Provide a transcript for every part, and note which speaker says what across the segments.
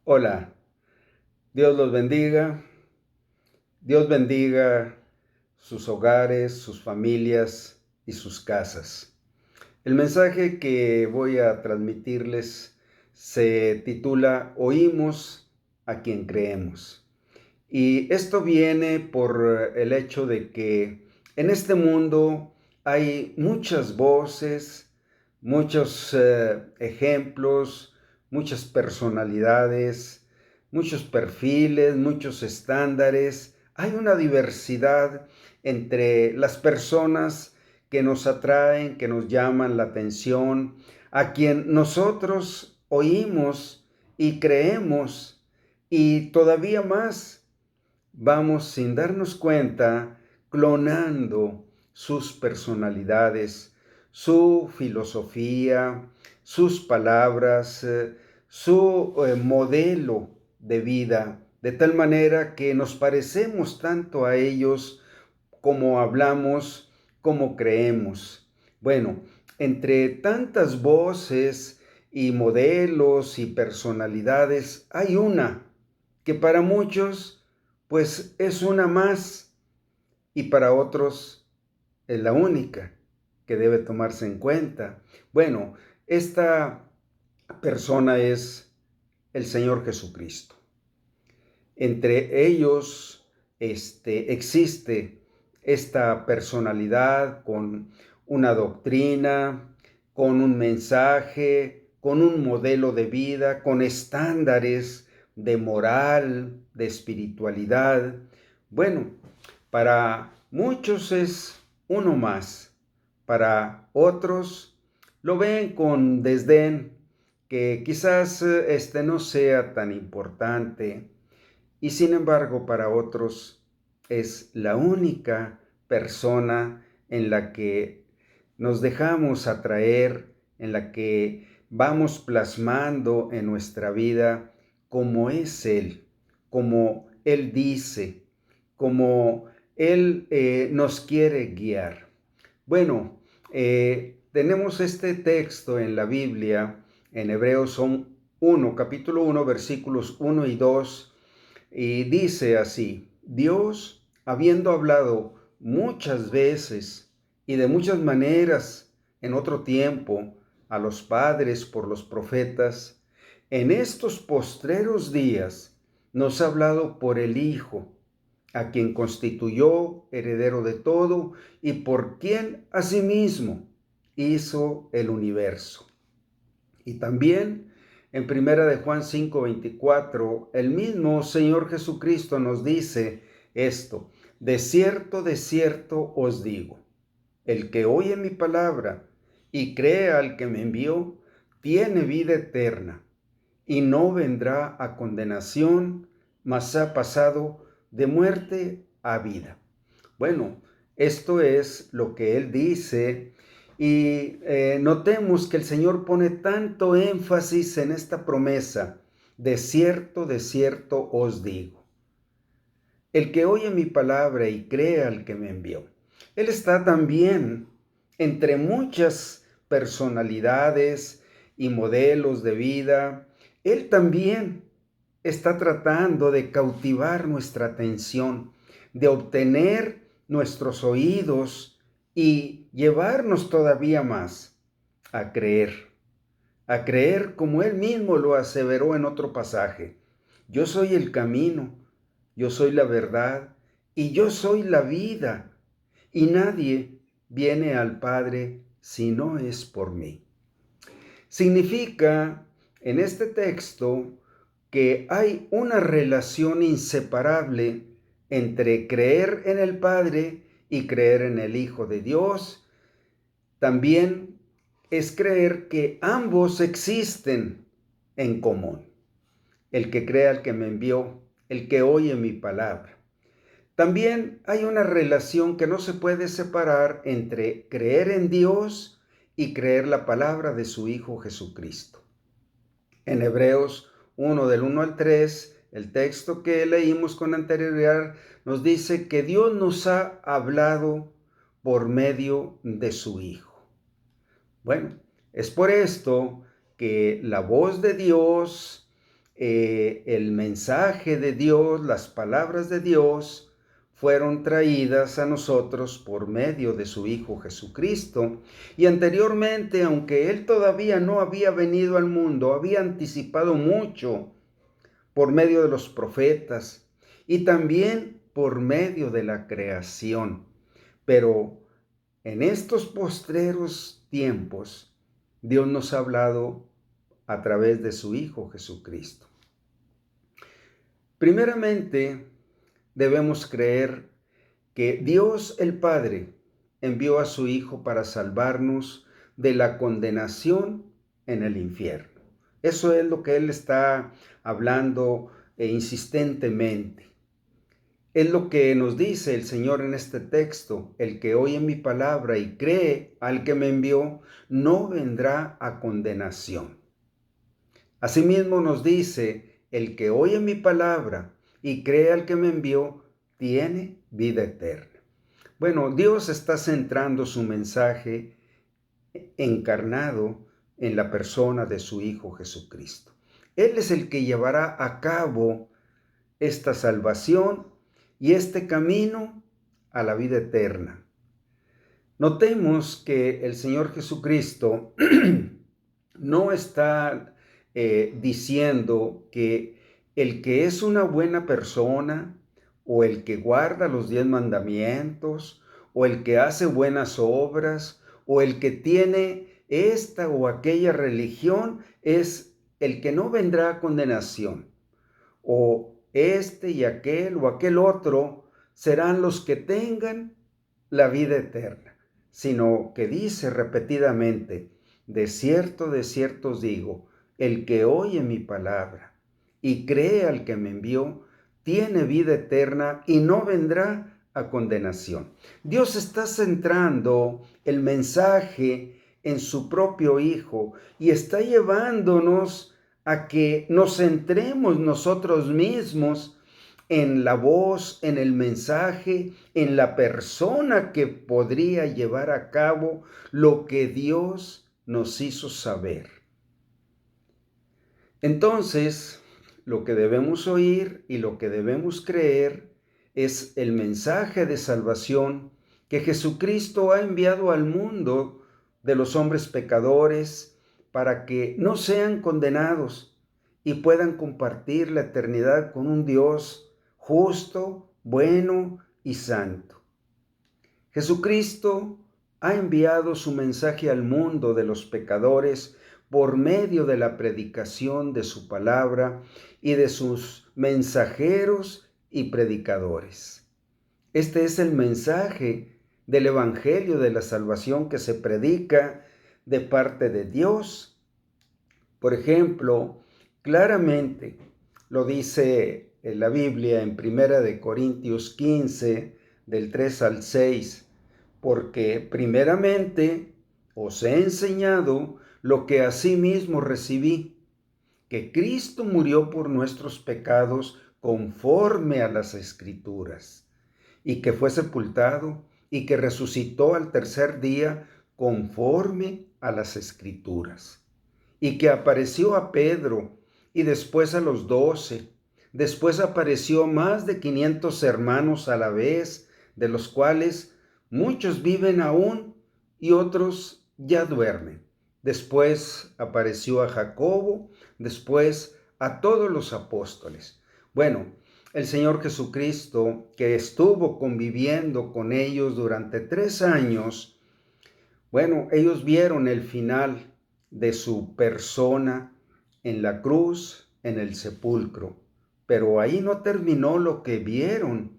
Speaker 1: Hola, Dios los bendiga. Dios bendiga sus hogares, sus familias y sus casas. El mensaje que voy a transmitirles se titula Oímos a quien creemos. Y esto viene por el hecho de que en este mundo hay muchas voces, muchos ejemplos, muchas personalidades, muchos perfiles, muchos estándares. Hay una diversidad entre las personas que nos atraen, que nos llaman la atención, a quien nosotros oímos y creemos, y todavía más vamos sin darnos cuenta clonando sus personalidades, su filosofía, sus palabras, su modelo de vida, de tal manera que nos parecemos tanto a ellos como hablamos, como creemos. Bueno, entre tantas voces y modelos y personalidades, hay una que para muchos pues es una más y para otros es la única que debe tomarse en cuenta. Bueno, esta persona es el Señor Jesucristo. Entre ellos existe esta personalidad con una doctrina, con un mensaje, con un modelo de vida, con estándares de moral, de espiritualidad. Bueno, para muchos es uno más, para otros lo ven con desdén, que quizás no sea tan importante, y sin embargo para otros es la única persona en la que nos dejamos atraer, en la que vamos plasmando en nuestra vida como es Él, como Él dice, como Él nos quiere guiar. Bueno, tenemos este texto en la Biblia, en Hebreos 1, capítulo 1, versículos 1 y 2, y dice así: Dios, habiendo hablado muchas veces y de muchas maneras en otro tiempo a los padres por los profetas, en estos postreros días nos ha hablado por el Hijo, a quien constituyó heredero de todo y por quien asimismo hizo el universo. Y también en primera de Juan 5:24, el mismo Señor Jesucristo nos dice esto: de cierto os digo, el que oye mi palabra y cree al que me envió, tiene vida eterna y no vendrá a condenación, mas ha pasado de muerte a vida. Bueno, esto es lo que Él dice, y notemos que el Señor pone tanto énfasis en esta promesa: de cierto os digo. El que oye mi palabra y cree al que me envió. Él está también entre muchas personalidades y modelos de vida. Él también está tratando de cautivar nuestra atención, de obtener nuestros oídos y llevarnos todavía más a creer como Él mismo lo aseveró en otro pasaje: yo soy el camino, yo soy la verdad y yo soy la vida, y nadie viene al Padre si no es por mí. Significa en este texto que hay una relación inseparable entre creer en el Padre y creer en el Hijo de Dios. También es creer que ambos existen en común: el que cree al que me envió, el que oye mi palabra. También hay una relación que no se puede separar entre creer en Dios y creer la palabra de su Hijo Jesucristo. En Hebreos 1 del 1 al 3, el texto que leímos con anterioridad nos dice que Dios nos ha hablado por medio de su Hijo. Bueno, es por esto que la voz de Dios el mensaje de Dios, las palabras de Dios, fueron traídas a nosotros por medio de su Hijo Jesucristo. Y anteriormente, aunque Él todavía no había venido al mundo, había anticipado mucho por medio de los profetas y también por medio de la creación. Pero en estos postreros tiempos, Dios nos ha hablado a través de su Hijo Jesucristo. Primeramente, debemos creer que Dios el Padre envió a su Hijo para salvarnos de la condenación en el infierno. Eso es lo que Él está hablando insistentemente. Es lo que nos dice el Señor en este texto: el que oye mi palabra y cree al que me envió, no vendrá a condenación. Asimismo nos dice: el que oye mi palabra y cree al que me envió, tiene vida eterna. Bueno, Dios está centrando su mensaje encarnado en la persona de su Hijo Jesucristo. Él es el que llevará a cabo esta salvación y este camino a la vida eterna. Notemos que el Señor Jesucristo no está diciendo que el que es una buena persona, o el que guarda los 10 mandamientos, o el que hace buenas obras, o el que tiene esta o aquella religión, es el que no vendrá a condenación, o este y aquel o aquel otro serán los que tengan la vida eterna, sino que dice repetidamente: de cierto os digo, el que oye mi palabra y cree al que me envió, tiene vida eterna y no vendrá a condenación. Dios está centrando el mensaje en su propio Hijo y está llevándonos a que nos centremos nosotros mismos en la voz, en el mensaje, en la persona que podría llevar a cabo lo que Dios nos hizo saber. Entonces, lo que debemos oír y lo que debemos creer es el mensaje de salvación que Jesucristo ha enviado al mundo de los hombres pecadores para que no sean condenados y puedan compartir la eternidad con un Dios justo, bueno y santo. Jesucristo ha enviado su mensaje al mundo de los pecadores por medio de la predicación de su palabra y de sus mensajeros y predicadores. Este es el mensaje del Evangelio de la salvación que se predica de parte de Dios. Por ejemplo, claramente lo dice la Biblia en 1 Corintios 15, del 3 al 6, porque primeramente os he enseñado lo que asimismo recibí, que Cristo murió por nuestros pecados conforme a las Escrituras, y que fue sepultado y que resucitó al tercer día conforme a las Escrituras, y que apareció a Pedro y después a los 12. Después apareció más de 500 hermanos a la vez, de los cuales muchos viven aún y otros ya duermen. Después apareció a Jacobo, después a todos los apóstoles. Bueno, el Señor Jesucristo, que estuvo conviviendo con ellos durante 3 años, bueno, ellos vieron el final de su persona en la cruz, en el sepulcro. Pero ahí no terminó lo que vieron,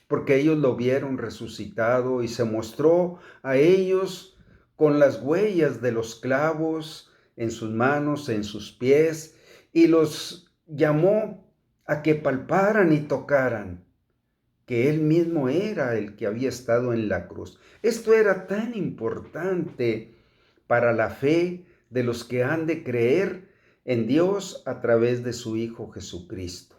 Speaker 1: porque ellos lo vieron resucitado y se mostró a ellos con las huellas de los clavos en sus manos, en sus pies, y los llamó a que palparan y tocaran que Él mismo era el que había estado en la cruz. Esto era tan importante para la fe de los que han de creer en Dios a través de su Hijo Jesucristo.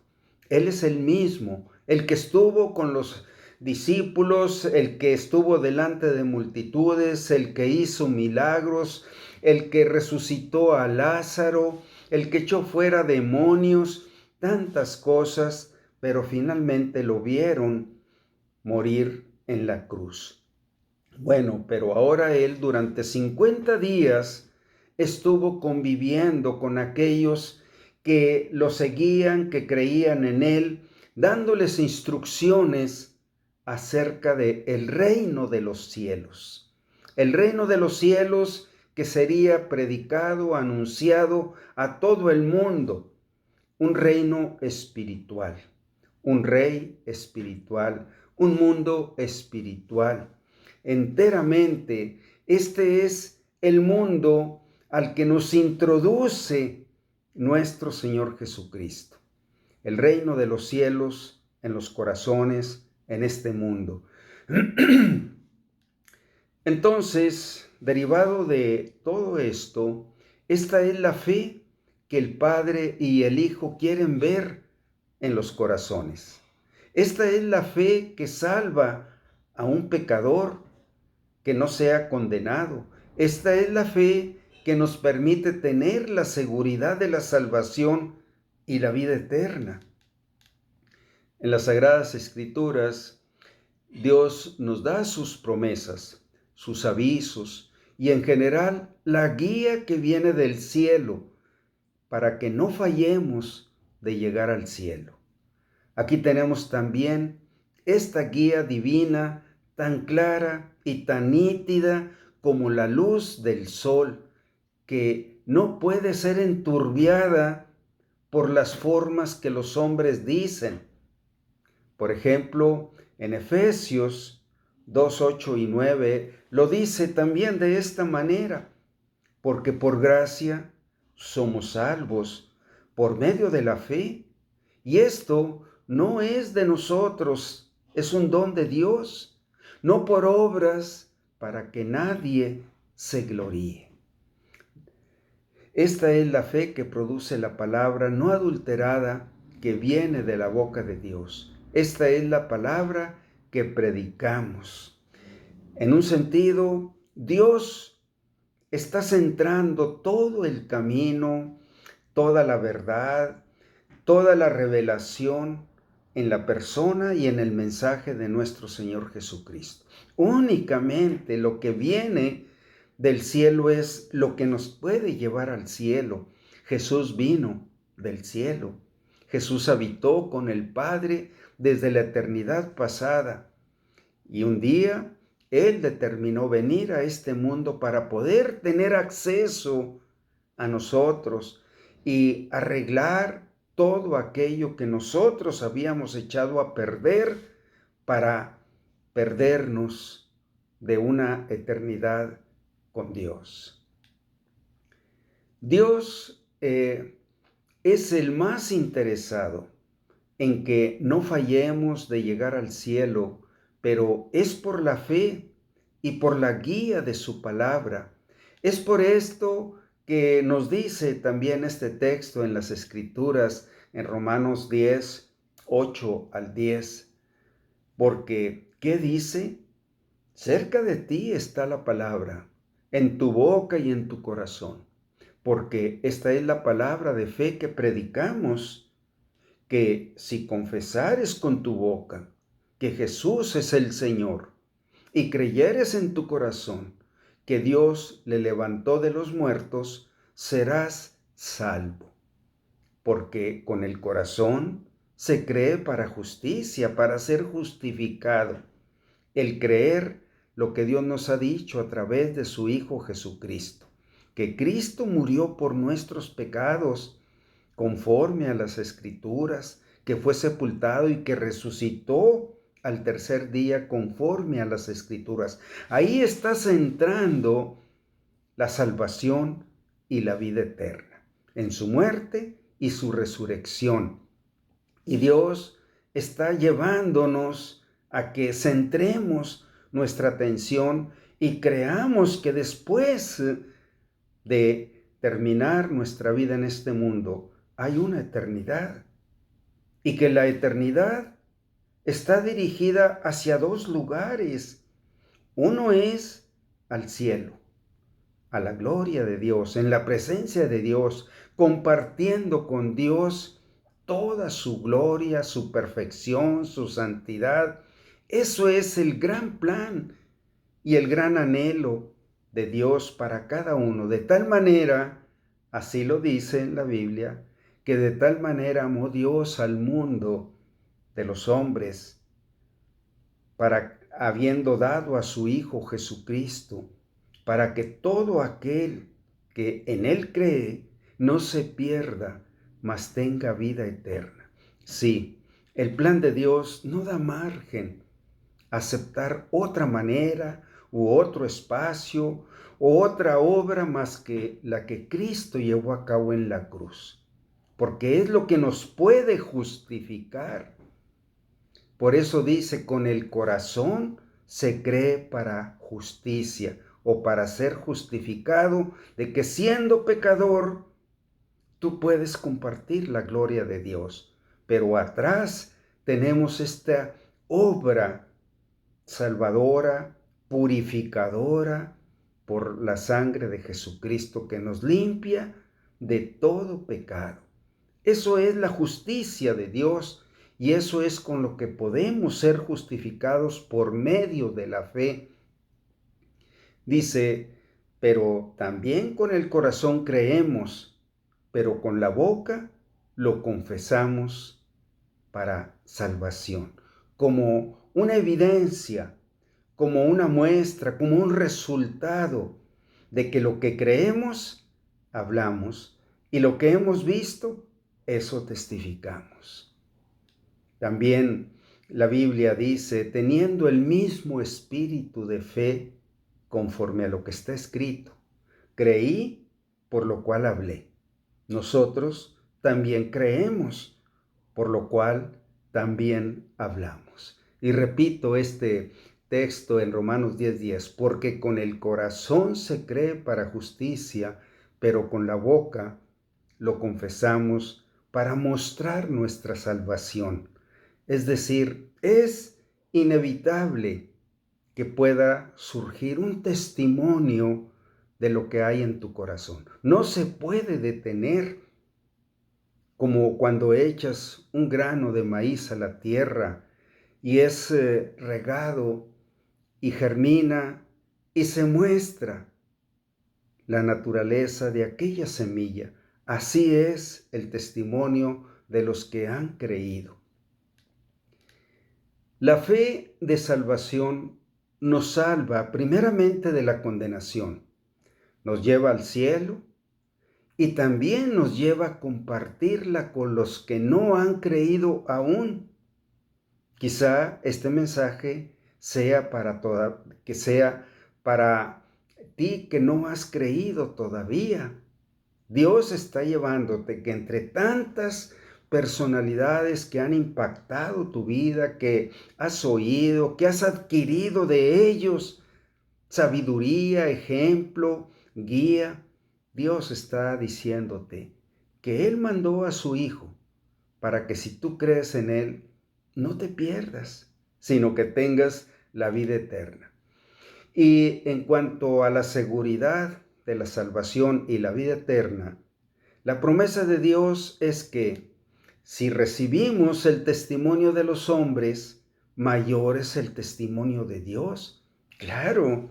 Speaker 1: Él es el mismo, el que estuvo con los discípulos, el que estuvo delante de multitudes, el que hizo milagros, el que resucitó a Lázaro, el que echó fuera demonios, tantas cosas, pero finalmente lo vieron morir en la cruz. Bueno, pero ahora él durante 50 días estuvo conviviendo con aquellos que lo seguían, que creían en él, dándoles instrucciones acerca de el reino de los cielos. El reino de los cielos que sería predicado, anunciado a todo el mundo. Un reino espiritual, un rey espiritual, un mundo espiritual. Enteramente, este es el mundo al que nos introduce nuestro Señor Jesucristo. El reino de los cielos en los corazones, en este mundo. Entonces, derivado de todo esto, esta es la fe que el Padre y el Hijo quieren ver en los corazones. Esta es la fe que salva a un pecador que no sea condenado. Esta es la fe que nos permite tener la seguridad de la salvación y la vida eterna. En las Sagradas Escrituras, Dios nos da sus promesas, sus avisos y en general la guía que viene del cielo para que no fallemos de llegar al cielo. Aquí tenemos también esta guía divina tan clara y tan nítida como la luz del sol, que no puede ser enturbiada por las formas que los hombres dicen. Por ejemplo, en Efesios 2, 8 y 9 lo dice también de esta manera, porque por gracia somos salvos por medio de la fe, y esto no es de nosotros, es un don de Dios, no por obras para que nadie se gloríe. Esta es la fe que produce la palabra no adulterada que viene de la boca de Dios. Esta es la palabra que predicamos. En un sentido, Dios está centrando todo el camino, toda la verdad, toda la revelación en la persona y en el mensaje de nuestro Señor Jesucristo. Únicamente lo que viene del cielo es lo que nos puede llevar al cielo. Jesús vino del cielo. Jesús habitó con el Padre desde la eternidad pasada. Y un día Él determinó venir a este mundo para poder tener acceso a nosotros y arreglar todo aquello que nosotros habíamos echado a perder para perdernos de una eternidad con Dios. Dios es el más interesado en que no fallemos de llegar al cielo, pero es por la fe y por la guía de su palabra. Es por esto que nos dice también este texto en las Escrituras, en Romanos 10, 8 al 10, porque, ¿qué dice? Cerca de ti está la palabra, en tu boca y en tu corazón, porque esta es la palabra de fe que predicamos, que si confesares con tu boca que Jesús es el Señor y creyeres en tu corazón que Dios le levantó de los muertos, serás salvo. Porque con el corazón se cree para justicia, para ser justificado. El creer lo que Dios nos ha dicho a través de su Hijo Jesucristo, que Cristo murió por nuestros pecados, conforme a las Escrituras, que fue sepultado y que resucitó al tercer día conforme a las Escrituras. Ahí está centrando la salvación y la vida eterna, en su muerte y su resurrección. Y Dios está llevándonos a que centremos nuestra atención y creamos que después de terminar nuestra vida en este mundo, hay una eternidad y que la eternidad está dirigida hacia dos lugares. Uno es al cielo, a la gloria de Dios, en la presencia de Dios, compartiendo con Dios toda su gloria, su perfección, su santidad. Eso es el gran plan y el gran anhelo de Dios para cada uno. De tal manera, así lo dice en la Biblia, que de tal manera amó Dios al mundo de los hombres, para habiendo dado a su Hijo Jesucristo, para que todo aquel que en Él cree no se pierda, mas tenga vida eterna. Sí, el plan de Dios no da margen a aceptar otra manera u otro espacio o otra obra más que la que Cristo llevó a cabo en la cruz, porque es lo que nos puede justificar. Por eso dice, con el corazón se cree para justicia o para ser justificado, de que siendo pecador, tú puedes compartir la gloria de Dios. Pero atrás tenemos esta obra salvadora, purificadora por la sangre de Jesucristo que nos limpia de todo pecado. Eso es la justicia de Dios y eso es con lo que podemos ser justificados por medio de la fe. Dice, pero también con el corazón creemos, pero con la boca lo confesamos para salvación, como una evidencia, como una muestra, como un resultado de que lo que creemos, hablamos, y lo que hemos visto, eso testificamos. También la Biblia dice, teniendo el mismo espíritu de fe, conforme a lo que está escrito, creí, por lo cual hablé. Nosotros también creemos, por lo cual también hablamos. Y repito este texto en Romanos 10:10, porque con el corazón se cree para justicia, pero con la boca lo confesamos para mostrar nuestra salvación. Es decir, es inevitable que pueda surgir un testimonio de lo que hay en tu corazón. No se puede detener, como cuando echas un grano de maíz a la tierra y es regado y germina y se muestra la naturaleza de aquella semilla. Así es el testimonio de los que han creído. La fe de salvación nos salva primeramente de la condenación, nos lleva al cielo y también nos lleva a compartirla con los que no han creído aún. Quizá este mensaje sea para ti que no has creído todavía. Dios está llevándote que entre tantas personalidades que han impactado tu vida, que has oído, que has adquirido de ellos, sabiduría, ejemplo, guía, Dios está diciéndote que Él mandó a su Hijo para que si tú crees en Él, no te pierdas, sino que tengas la vida eterna. Y en cuanto a la seguridad de la salvación y la vida eterna, la promesa de Dios es que si recibimos el testimonio de los hombres, mayor es el testimonio de Dios. Claro,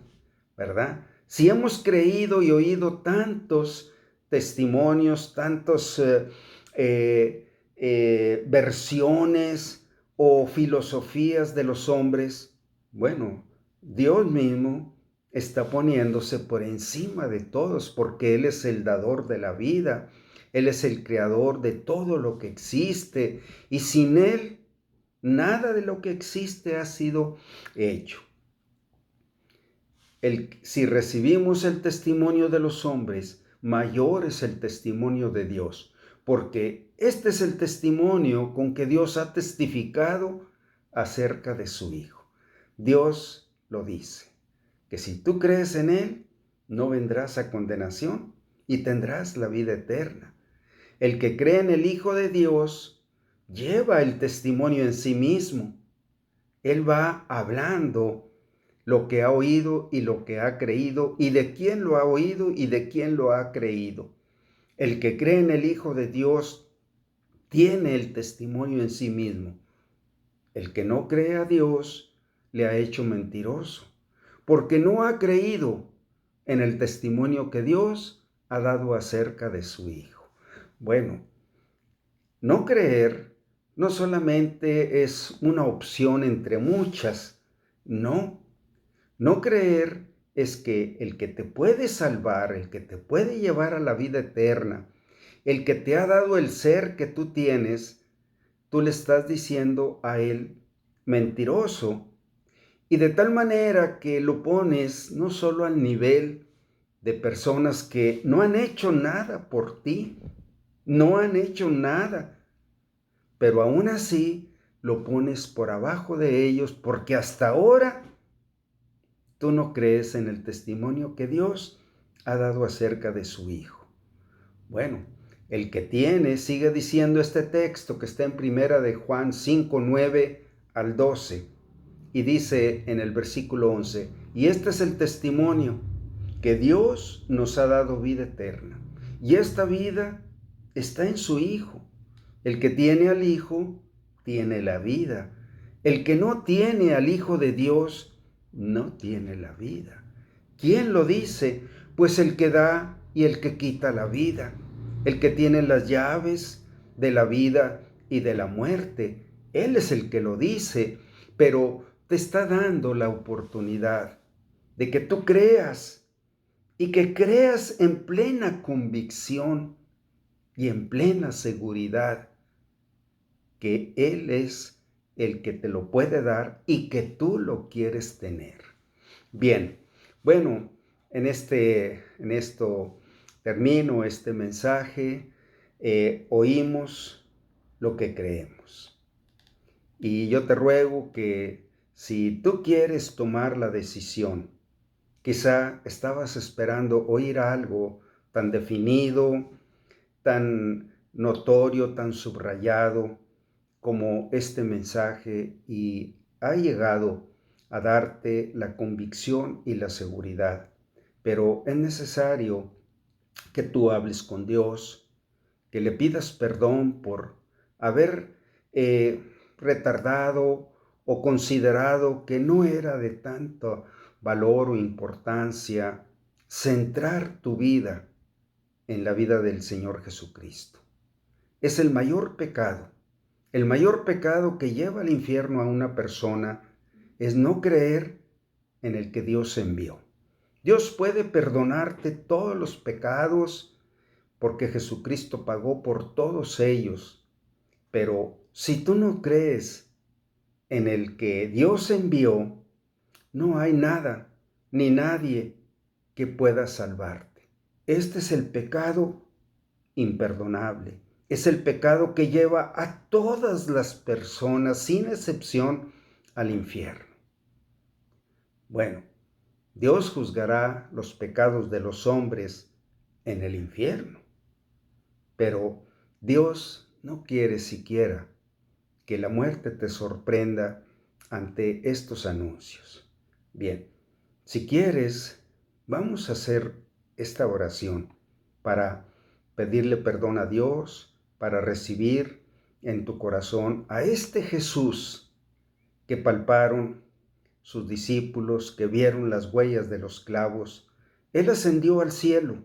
Speaker 1: ¿verdad? Si hemos creído y oído tantos testimonios, tantos versiones o filosofías de los hombres, bueno, Dios mismo está poniéndose por encima de todos porque Él es el dador de la vida, Él es el creador de todo lo que existe y sin Él nada de lo que existe ha sido hecho. Si recibimos el testimonio de los hombres, mayor es el testimonio de Dios, porque este es el testimonio con que Dios ha testificado acerca de su Hijo. Dios lo dice, que si tú crees en Él, no vendrás a condenación y tendrás la vida eterna. El que cree en el Hijo de Dios lleva el testimonio en sí mismo. Él va hablando lo que ha oído y lo que ha creído, y de quién lo ha oído y de quién lo ha creído. El que cree en el Hijo de Dios tiene el testimonio en sí mismo. El que no cree a Dios le ha hecho mentiroso, porque no ha creído en el testimonio que Dios ha dado acerca de su Hijo. Bueno, no creer no solamente es una opción entre muchas, no. No creer es que el que te puede salvar, el que te puede llevar a la vida eterna, el que te ha dado el ser que tú tienes, tú le estás diciendo a él mentiroso, y de tal manera que lo pones no solo al nivel de personas que no han hecho nada por ti, no han hecho nada, pero aún así lo pones por abajo de ellos porque hasta ahora tú no crees en el testimonio que Dios ha dado acerca de su Hijo. Bueno, el que tiene, sigue diciendo este texto que está en primera de Juan 5, 9 al 12, y dice en el versículo 11, y este es el testimonio, que Dios nos ha dado vida eterna, y esta vida está en su Hijo. El que tiene al Hijo, tiene la vida. El que no tiene al Hijo de Dios, no tiene la vida. ¿Quién lo dice? Pues el que da y el que quita la vida, el que tiene las llaves de la vida y de la muerte. Él es el que lo dice, pero te está dando la oportunidad de que tú creas y que creas en plena convicción y en plena seguridad que Él es el que te lo puede dar y que tú lo quieres tener. Bien, bueno, en esto termino este mensaje. Oímos lo que creemos. Y yo te ruego que si tú quieres tomar la decisión, quizá estabas esperando oír algo tan definido, tan notorio, tan subrayado como este mensaje, y ha llegado a darte la convicción y la seguridad. Pero es necesario que tú hables con Dios, que le pidas perdón por haber retardado o considerado que no era de tanto valor o importancia centrar tu vida en la vida del Señor Jesucristo. Es el mayor pecado que lleva al infierno a una persona es no creer en el que Dios envió. Dios puede perdonarte todos los pecados porque Jesucristo pagó por todos ellos. Pero si tú no crees en el que Dios envió, no hay nada ni nadie que pueda salvarte. Este es el pecado imperdonable. Es el pecado que lleva a todas las personas, sin excepción, al infierno. Bueno, Dios juzgará los pecados de los hombres en el infierno, pero Dios no quiere siquiera que la muerte te sorprenda ante estos anuncios. Bien, si quieres, vamos a hacer esta oración para pedirle perdón a Dios, para recibir en tu corazón a este Jesús que palparon sus discípulos, que vieron las huellas de los clavos. Él ascendió al cielo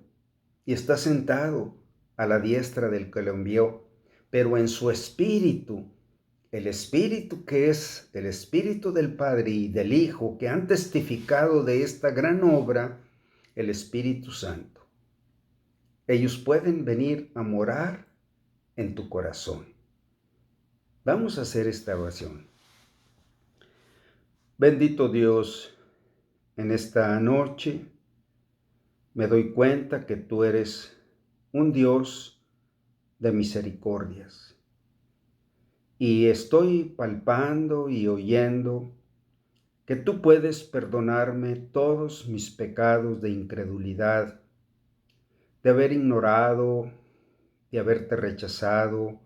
Speaker 1: y está sentado a la diestra del que lo envió, pero en su espíritu, el espíritu que es el espíritu del Padre y del Hijo, que han testificado de esta gran obra, el Espíritu Santo. Ellos pueden venir a morar en tu corazón. Vamos a hacer esta oración. Bendito Dios, en esta noche me doy cuenta que tú eres un Dios de misericordias. Y estoy palpando y oyendo que tú puedes perdonarme todos mis pecados de incredulidad, de haber ignorado, de haberte rechazado,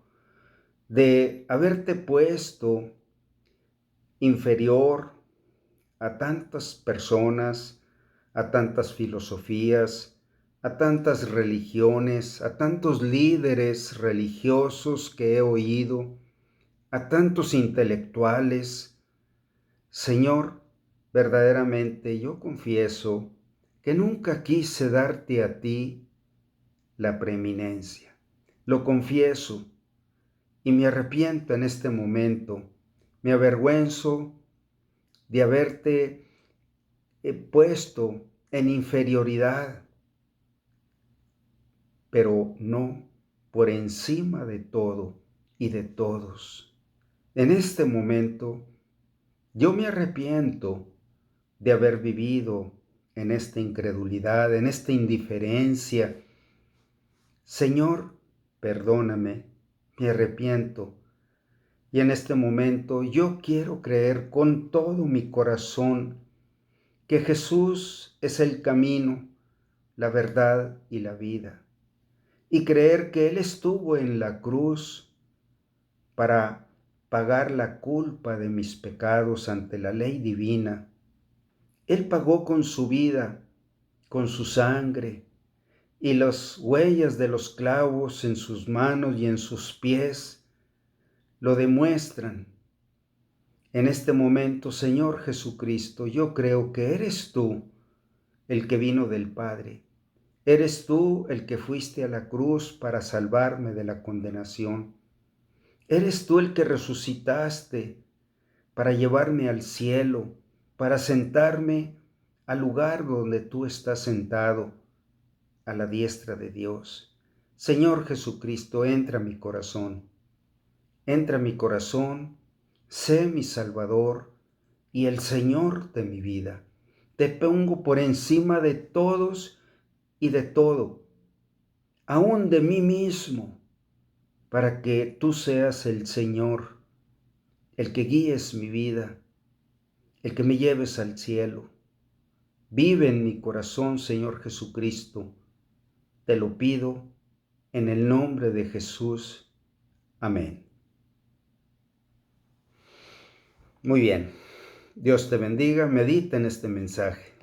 Speaker 1: de haberte puesto inferior a tantas personas, a tantas filosofías, a tantas religiones, a tantos líderes religiosos que he oído, a tantos intelectuales. Señor, verdaderamente yo confieso que nunca quise darte a ti la preeminencia. Lo confieso y me arrepiento en este momento. Me avergüenzo de haberte puesto en inferioridad, pero no por encima de todo y de todos. En este momento, yo me arrepiento de haber vivido en esta incredulidad, en esta indiferencia. Señor, perdóname, me arrepiento. Y en este momento yo quiero creer con todo mi corazón que Jesús es el camino, la verdad y la vida. Y creer que Él estuvo en la cruz para pagar la culpa de mis pecados ante la ley divina. Él pagó con su vida, con su sangre, y las huellas de los clavos en sus manos y en sus pies lo demuestran. En este momento, Señor Jesucristo, yo creo que eres tú el que vino del Padre. Eres tú el que fuiste a la cruz para salvarme de la condenación. Eres tú el que resucitaste para llevarme al cielo, para sentarme al lugar donde tú estás sentado, a la diestra de Dios. Señor Jesucristo, entra a mi corazón. Entra a mi corazón, sé mi Salvador y el Señor de mi vida. Te pongo por encima de todos y de todo, aún de mí mismo, para que tú seas el Señor, el que guíes mi vida, el que me lleves al cielo. Vive en mi corazón, Señor Jesucristo. Te lo pido en el nombre de Jesús. Amén. Muy bien. Dios te bendiga. Medita en este mensaje.